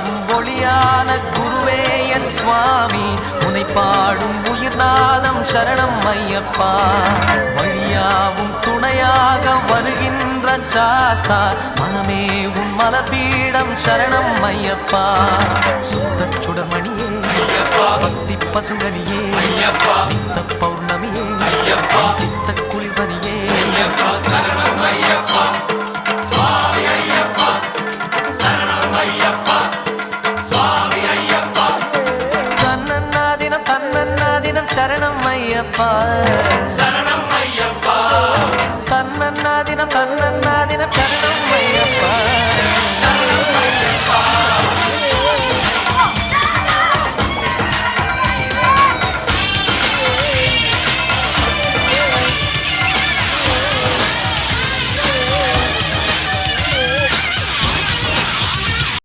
காட்டும் ஒளியான குருவே என் சுவாமி உனை பாடும் உயிர்நாதம் சரணம் ஐயப்பா வழியாவும் துணையாக வருகின்ற சாஸ்தா மனமே உன் மலர்பீடம் சரணம் ஐயப்பா சுத்த சுடமணியே பக்தி பசுங்கனியே பௌர்ணமியே சித்த